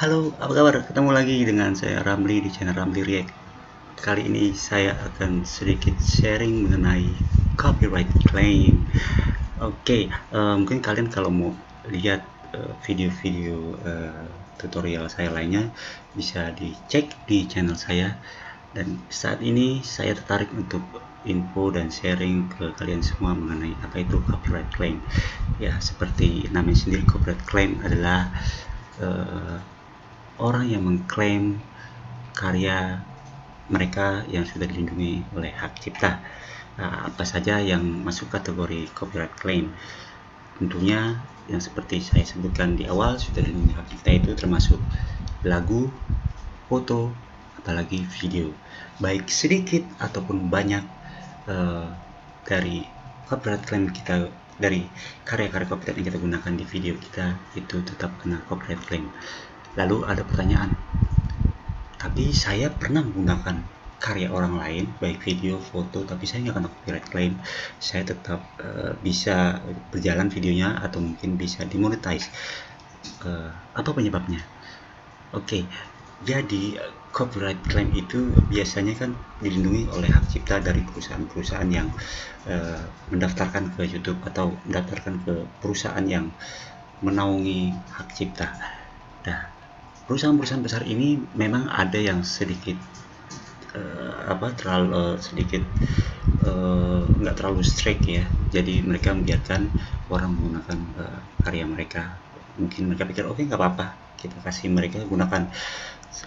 Halo, apa kabar? Ketemu lagi dengan saya Ramli di channel Ramli React. Kali ini saya akan sedikit sharing mengenai copyright claim. Oke, mungkin kalian kalau mau lihat video-video tutorial saya lainnya bisa dicek di channel saya. Dan saat ini saya tertarik untuk info dan sharing ke kalian semua mengenai apa itu copyright claim. Ya, seperti namanya sendiri, copyright claim adalah eh, orang yang mengklaim karya mereka yang sudah dilindungi oleh hak cipta. Apa saja yang masuk kategori copyright claim? Tentunya yang seperti saya sebutkan di awal, sudah dilindungi hak cipta itu termasuk lagu, foto, apalagi video. Baik sedikit ataupun banyak dari copyright claim kita, dari karya-karya copyright yang kita gunakan di video kita, itu tetap kena copyright claim. Lalu ada pertanyaan, tapi saya pernah menggunakan karya orang lain, baik video, foto, tapi saya nggak kena copyright claim. Saya tetap bisa berjalan videonya atau mungkin bisa dimonetize. Apa penyebabnya? Oke, jadi copyright claim itu biasanya kan dilindungi oleh hak cipta dari perusahaan-perusahaan yang mendaftarkan ke YouTube atau mendaftarkan ke perusahaan yang menaungi hak cipta. Nah, perusahaan-perusahaan besar ini memang ada yang sedikit sedikit nggak terlalu strict ya. Jadi mereka membiarkan orang menggunakan karya mereka. Mungkin mereka pikir oke, nggak apa-apa, kita kasih mereka gunakan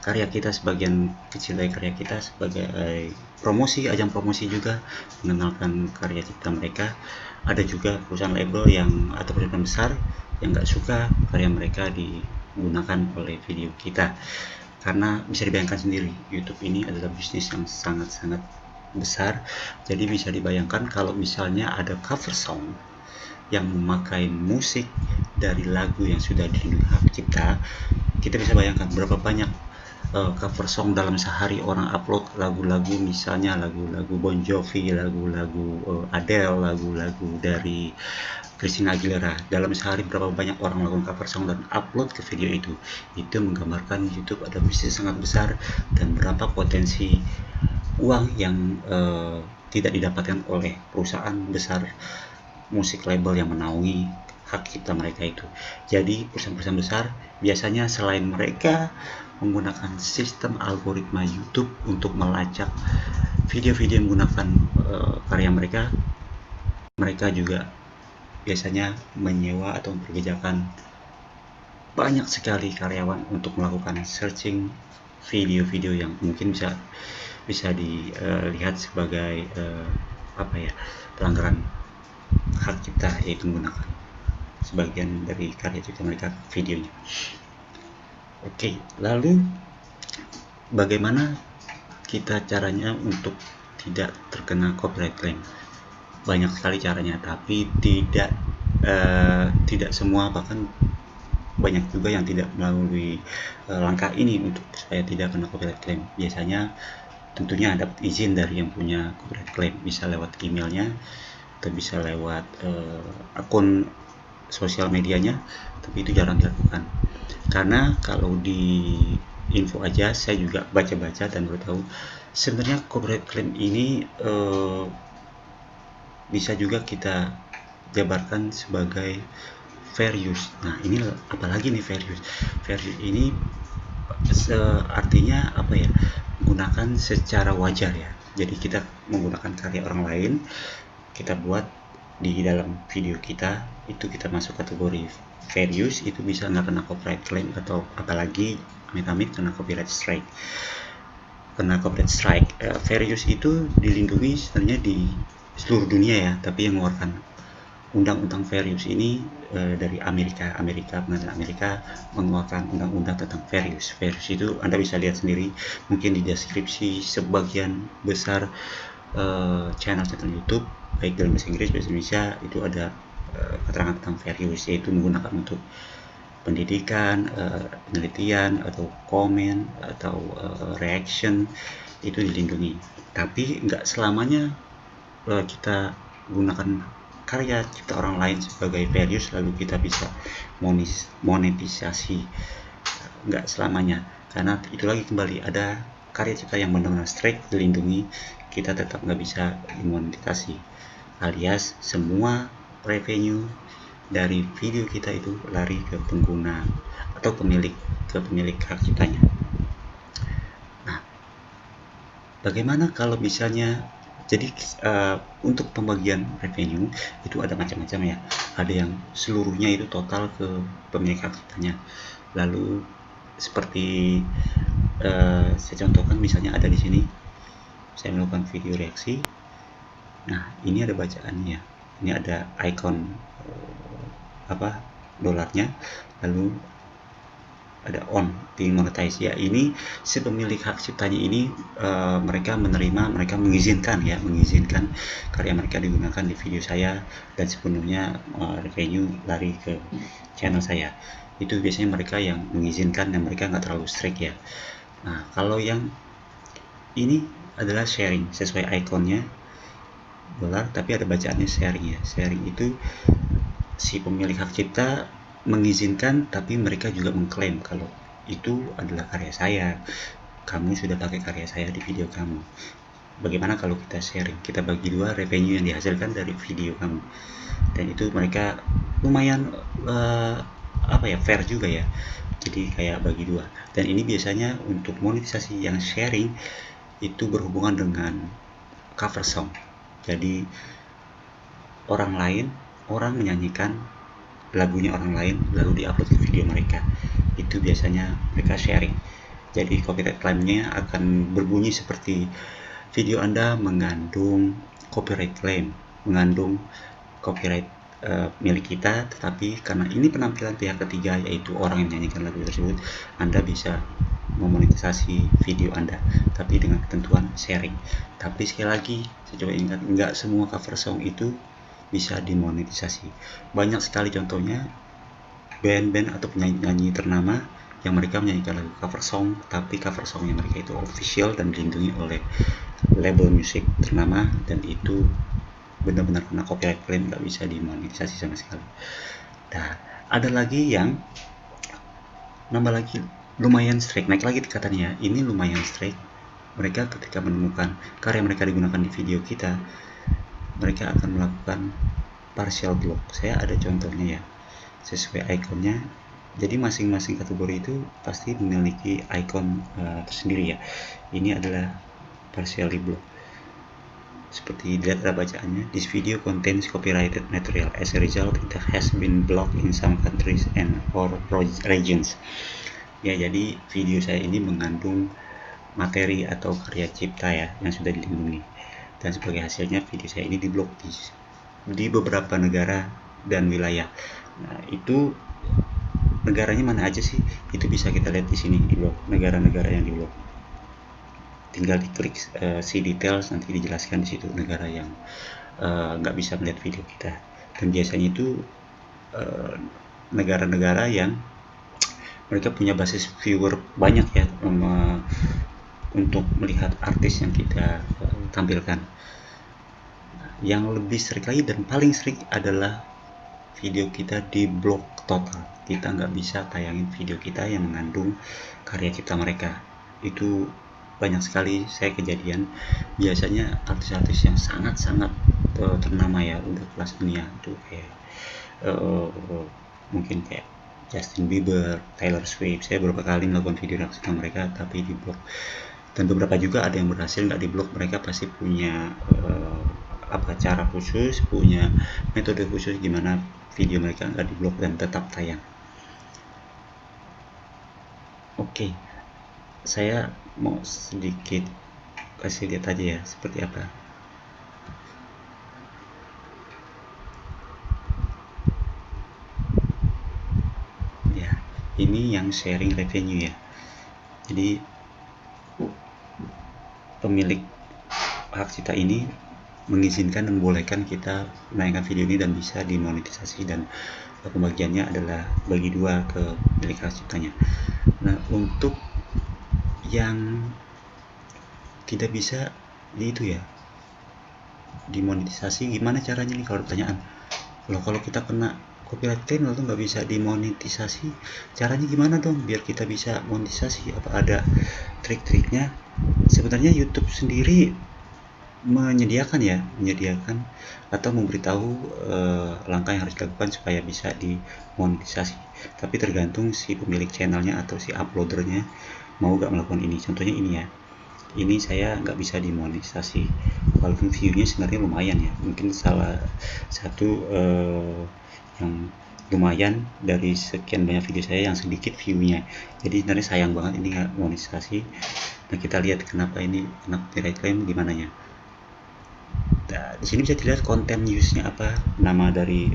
karya kita, sebagian kecil dari karya kita sebagai promosi, ajang promosi juga, mengenalkan karya cipta mereka. Ada juga perusahaan label yang atau perusahaan besar yang nggak suka karya mereka digunakan oleh video kita. Karena bisa dibayangkan sendiri, YouTube ini adalah bisnis yang sangat-sangat besar. Jadi bisa dibayangkan kalau misalnya ada cover song yang memakai musik dari lagu yang sudah dilindungi hak cipta, kita bisa bayangkan berapa banyak cover song dalam sehari orang upload lagu-lagu, misalnya lagu-lagu Bon Jovi, lagu-lagu Adele, lagu-lagu dari Christina Aguilera. Dalam sehari berapa banyak orang melakukan cover song dan upload ke video itu. Itu menggambarkan YouTube ada bisnis sangat besar dan berapa potensi uang yang tidak didapatkan oleh perusahaan besar musik label yang menaungi hak cipta mereka itu. Jadi perusahaan-perusahaan besar biasanya selain mereka menggunakan sistem algoritma YouTube untuk melacak video-video yang menggunakan karya mereka, mereka juga biasanya menyewa atau memperkerjakan banyak sekali karyawan untuk melakukan searching video-video yang mungkin bisa dilihat sebagai pelanggaran hak cipta, yaitu menggunakan sebagian dari karya cipta mereka videonya. Oke, lalu bagaimana kita caranya untuk tidak terkena copyright claim? Banyak sekali caranya, tapi tidak semua, bahkan banyak juga yang tidak melalui langkah ini untuk supaya tidak kena copyright claim. Biasanya tentunya dapat izin dari yang punya copyright claim, bisa lewat emailnya atau bisa lewat akun sosial medianya, tapi itu jarang dilakukan. Karena kalau di info aja, saya juga baca-baca dan baru tahu sebenarnya copyright claim ini bisa juga kita jabarkan sebagai fair use. Nah, ini apalagi nih fair use? Fair use ini artinya apa ya? Gunakan secara wajar ya. Jadi kita menggunakan karya orang lain, kita buat di dalam video kita, itu kita masuk kategori fair use, itu bisa nggak kena copyright claim, atau apalagi amit-amit kena copyright strike. Fair use itu dilindungi sebenarnya di seluruh dunia ya, tapi yang mengeluarkan undang-undang fair use ini dari Amerika. Pengadilan Amerika mengeluarkan undang-undang tentang fair use. Fair use itu Anda bisa lihat sendiri mungkin di deskripsi sebagian besar channel YouTube, baik dalam bahasa Inggris, bahasa Indonesia, itu ada keterangan tentang fair use, yaitu menggunakan untuk pendidikan, penelitian, atau komen, atau reaction, itu dilindungi. Tapi nggak selamanya kita gunakan karya cipta orang lain sebagai fair use lalu kita bisa monetisasi. nggak selamanya, karena itu lagi kembali ada karya cipta yang benar-benar strike dilindungi, kita tetap nggak bisa dimonetisasi, alias semua revenue dari video kita itu lari ke pengguna atau pemilik hak ciptanya. Nah, bagaimana kalau misalnya jadi untuk pembagian revenue itu ada macam-macam ya. Ada yang seluruhnya itu total ke pemilik hak ciptanya. Lalu seperti saya contohkan, misalnya ada di sini saya melakukan video reaksi. Nah, ini ada bacaannya. Ini ada icon dolarnya, lalu ada on di monetize ya. Ini si pemilik hak ciptanya ini mereka mengizinkan karya mereka digunakan di video saya, dan sepenuhnya revenue lari ke channel saya. Itu biasanya mereka yang mengizinkan dan mereka nggak terlalu strict ya. Nah, kalau yang ini adalah sharing, sesuai ikonnya dolar tapi ada bacaannya sharing ya. Sharing itu si pemilik hak cipta mengizinkan, tapi mereka juga mengklaim kalau itu adalah karya saya, kamu sudah pakai karya saya di video kamu. Bagaimana kalau kita sharing, kita bagi dua revenue yang dihasilkan dari video kamu, dan itu mereka lumayan fair juga ya, jadi kayak bagi dua. Dan ini biasanya untuk monetisasi yang sharing itu berhubungan dengan cover song, jadi orang menyanyikan lagunya orang lain lalu diupload ke video mereka, itu biasanya mereka sharing. Jadi copyright claim-nya akan berbunyi seperti video Anda mengandung copyright claim, mengandung copyright milik kita, tetapi karena ini penampilan pihak ketiga yaitu orang yang menyanyikan lagu tersebut, Anda bisa memonetisasi video Anda, tapi dengan ketentuan sharing. Tapi sekali lagi saya coba ingat, nggak semua cover song itu bisa dimonetisasi. Banyak sekali contohnya band-band atau penyanyi ternama yang mereka menyanyikan lagu cover song, tapi cover songnya mereka itu official dan dilindungi oleh label musik ternama, dan itu benar-benar kena copyright claim, nggak bisa dimonetisasi sama sekali. Nah, ada lagi yang nambah lagi, lumayan strike, naik lagi tingkatannya. Ini lumayan strike. Mereka ketika menemukan karya mereka digunakan di video kita, mereka akan melakukan partial block. Saya ada contohnya ya, sesuai ikonnya. Jadi masing-masing kategori itu pasti memiliki icon tersendiri ya. Ini adalah partially block. Seperti dilihat ada bacaannya, this video contains copyrighted material. As a result, it has been blocked in some countries and or regions. Ya, jadi video saya ini mengandung materi atau karya cipta ya yang sudah dilindungi, dan sebagai hasilnya video saya ini diblok di beberapa negara dan wilayah. Nah, itu negaranya mana aja sih? Itu bisa kita lihat di sini, di blok negara-negara yang diblok. Tinggal diklik see details, nanti dijelaskan di situ negara yang nggak bisa melihat video kita. Dan biasanya itu negara-negara yang mereka punya basis viewer banyak ya, untuk melihat artis yang kita tampilkan. Yang lebih sering lagi dan paling sering adalah video kita di blok total. Kita nggak bisa tayangin video kita yang mengandung karya cipta mereka. Itu banyak sekali saya kejadian. Biasanya artis-artis yang sangat-sangat ternama ya, udah kelas dunia itu kayak mungkin kayak Justin Bieber, Taylor Swift. Saya beberapa kali melakukan video reaksi tentang mereka tapi di blok. Dan beberapa juga ada yang berhasil nggak di blok. Mereka pasti punya cara khusus, punya metode khusus gimana video mereka nggak di blok dan tetap tayang. Oke, saya mau sedikit kasih lihat aja ya seperti apa. Ya, ini yang sharing revenue ya. Jadi pemilik hak cipta ini mengizinkan dan membolehkan kita menayangkan video ini dan bisa dimonetisasi, dan pembagiannya adalah bagi dua ke milik hak ciptanya. Nah, untuk yang tidak bisa itu ya dimonetisasi, gimana caranya nih? Kalau pertanyaan, loh kalau kita kena copyright claim lalu nggak bisa dimonetisasi. Caranya gimana dong biar kita bisa monetisasi? Apa ada trik-triknya? Sebenarnya YouTube sendiri menyediakan atau memberitahu langkah yang harus dilakukan supaya bisa dimonetisasi, tapi tergantung si pemilik channelnya atau si uploadernya mau gak melakukan ini. Contohnya ini ya, ini saya nggak bisa dimonetisasi walaupun viewnya sebenarnya lumayan ya, mungkin salah satu yang lumayan dari sekian banyak video saya yang sedikit viewnya. Jadi sebenarnya sayang banget ini nggak monetisasi. Nah, kita lihat kenapa ini kena copyright claim gimana ya. Nah, di sini bisa dilihat konten use-nya apa, nama dari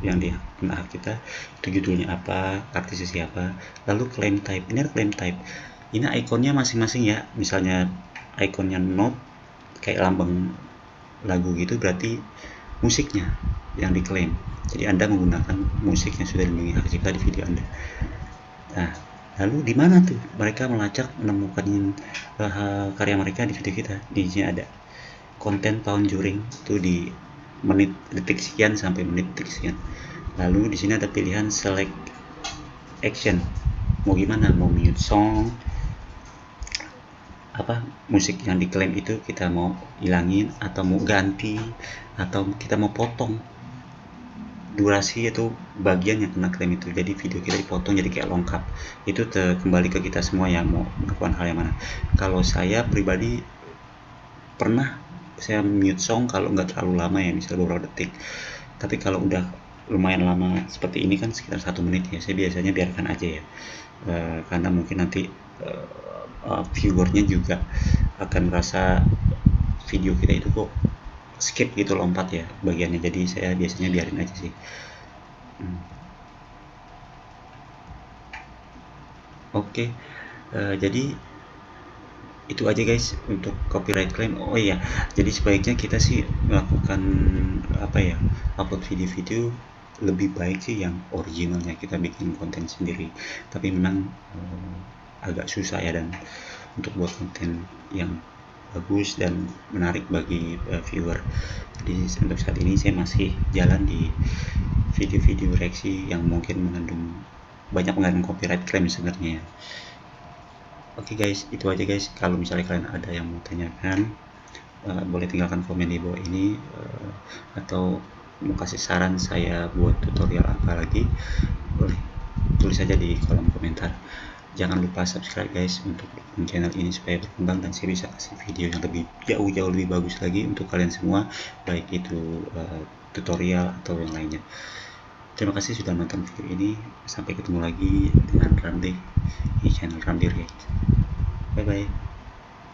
yang di kena hak kita, itu judulnya apa, artisnya siapa, lalu claim type. Ini ada claim type. Ini ikonnya masing-masing ya. Misalnya ikonnya note kayak lambang lagu gitu, berarti musiknya yang diklaim. Jadi Anda menggunakan musik yang sudah dilindungi hak cipta di video Anda. Nah, lalu di mana tuh mereka melacak menemukan karya mereka di video kita? Di sini ada konten found during, itu di menit detik sekian sampai menit detik sekian. Lalu di sini ada pilihan select action, mau gimana, mau mute song, apa musik yang diklaim itu kita mau hilangin atau mau ganti atau kita mau potong durasi itu bagian yang kena klaim itu, jadi video kita dipotong jadi kayak lengkap. Itu kembali ke kita semua yang mau melakukan hal yang mana. Kalau saya pribadi pernah saya mute song kalau nggak terlalu lama ya, misalnya beberapa detik. Tapi kalau udah lumayan lama seperti ini kan sekitar 1 menit ya, saya biasanya biarkan aja ya, karena mungkin nanti viewernya juga akan merasa video kita itu kok skip gitu, lompat ya bagiannya. Jadi saya biasanya biarin aja sih. Oke, jadi itu aja guys untuk copyright claim. Oh iya, jadi sebaiknya kita sih melakukan apa ya, upload video-video lebih baik sih yang originalnya, kita bikin konten sendiri. Tapi memang agak susah ya, dan untuk buat konten yang bagus dan menarik bagi viewer. Jadi untuk saat ini saya masih jalan di video-video reaksi yang mungkin banyak mengandung copyright claim sebenarnya. Oke guys, itu aja guys. Kalau misalnya kalian ada yang mau tanyakan, boleh tinggalkan komen di bawah ini, atau mau kasih saran saya buat tutorial apa lagi, boleh tulis saja di kolom komentar. Jangan lupa subscribe guys untuk dukung channel ini supaya berkembang dan saya bisa kasih video yang lebih jauh lebih bagus lagi untuk kalian semua, baik itu tutorial atau yang lainnya. Terima kasih sudah nonton video ini. Sampai ketemu lagi dengan Ramli di channel Ramli React. Bye bye.